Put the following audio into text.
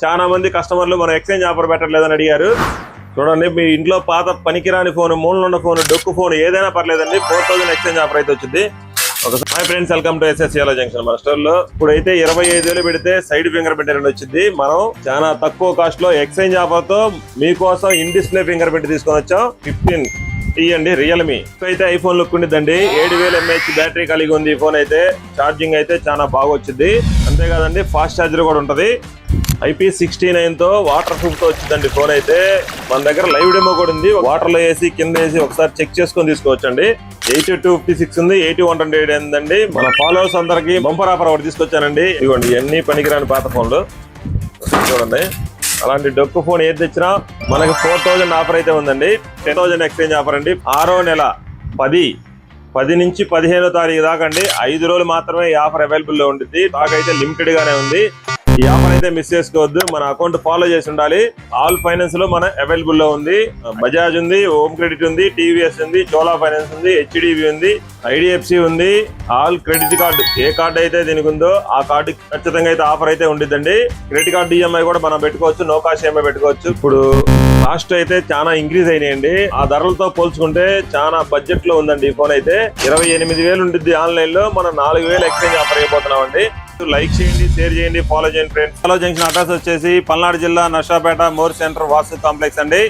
చాలా మంది కస్టమర్లు మనం ఎక్స్చేంజ్ ఆఫర్ పెట్టలేదని అడిగారు. చూడండి, మీ ఇంట్లో పాత పనికిరాని ఫోన్, మూలన ఉన్న ఫోన్, డొక్కు ఫోన్ ఏదైనా పర్లేదండి, 4000 ఎక్స్చేంజ్ ఆఫర్ అయితే వచ్చింది. Hi friends, welcome to SS యాలో జంక్షన్. మన స్టోర్ లో ఇప్పుడైతే 25,000 పెడితే సైడ్ ఫింగర్ ప్రింట్ అనేది వచ్చింది. మనం చాలా తక్కువ కాస్ట్ లో ఎక్స్చేంజ్ ఆఫర్ తో మీకోసం ఇన్ డిస్ప్లే ఫింగర్ ప్రింట్ తీసుకొని వచ్చాం. 15 ఇవ్వండి, రియల్మీ అయితే ఐఫోన్ లుక్ ఉండిద్దండి. 7000 mAh బ్యాటరీ కలిగి ఉంది. ఈ ఫోన్ అయితే ఛార్జింగ్ అయితే చాలా బాగా వచ్చింది. అంతేకాదండి, ఫాస్ట్ ఛార్జర్ కూడా ఉంటది. IP69 తో వాటర్ ప్రూఫ్ తో వచ్చిందండి ఫోన్ అయితే. మన దగ్గర లైవ్ డెమో కూడా ఉంది. వాటర్ లో వేసి కింద వేసి ఒకసారి చెక్ చేసుకొని తీసుకోవచ్చండి. 8256 ఉంది, 8128 ఉందండి. మన ఫాలోవర్స్ అందరికి బంపర్ ఆఫర్ ఒకటి తీసుకొచ్చానండి. ఇవ్వండి, ఇవన్నీ పనికిరాని పాత ఫోన్లు చూడండి. అలాంటి డొక్కు ఫోన్ ఏది తెచ్చినా మనకి 4000 ఆఫర్ అయితే ఉందండి. 10,000 ఎక్స్చేంజ్ ఆఫర్ అండి. 6వ నెల 10 నుంచి 15వ తారీఖు దాకా అండి. 5 రోజులు మాత్రమే ఈ ఆఫర్ అవైలబుల్ లో ఉంటుంది. స్టాక్ అయితే లిమిటెడ్ గానే ఉంది. ఈ ఆఫర్ అయితే మిస్ చేసుకోవద్దు. మన అకౌంట్ ఫాలో చేసి ఉండాలి. ఆల్ ఫైనాన్స్ లో మన అవైలబుల్ లో ఉంది. బజాజ్ ఉంది, హోమ్ క్రెడిట్ ఉంది, టీవీఎస్ ఉంది, చోలా ఫైనాన్స్ ఉంది, హెచ్డిబి ఉంది, ఐడిఎఫ్సి ఉంది. ఆల్ క్రెడిట్ కార్డు, ఏ కార్డు అయితే దీనికి ఉందో ఆ కార్డు ఖచ్చితంగా అయితే ఆఫర్ అయితే ఉండిద్దండి. క్రెడిట్ కార్డు ఈఎంఐ కూడా మనం పెట్టుకోవచ్చు, నో కాస్ట్ ఈఎంఐ పెట్టుకోవచ్చు. ఇప్పుడు కాస్ట్ అయితే చాలా ఇంక్రీజ్ అయినాయండి. ఆ ధరలతో పోల్చుకుంటే చాలా బడ్జెట్ లో ఉందండి ఈ ఫోన్ అయితే. 28,000 ఉంటుంది ఆన్లైన్ లో, మనం 4,000 ఎక్స్చేంజ్ ఆఫర్ అయిపోతున్నాం అండి. లైక్ చేయండి, షేర్ చేయండి, ఫాలో చేయండి ఫ్రెండ్స్. యాలో జంక్షన్ అడ్రస్ వచ్చేసి పల్నాడు జిల్లా Narsapeta more centre Vasu complex అండి.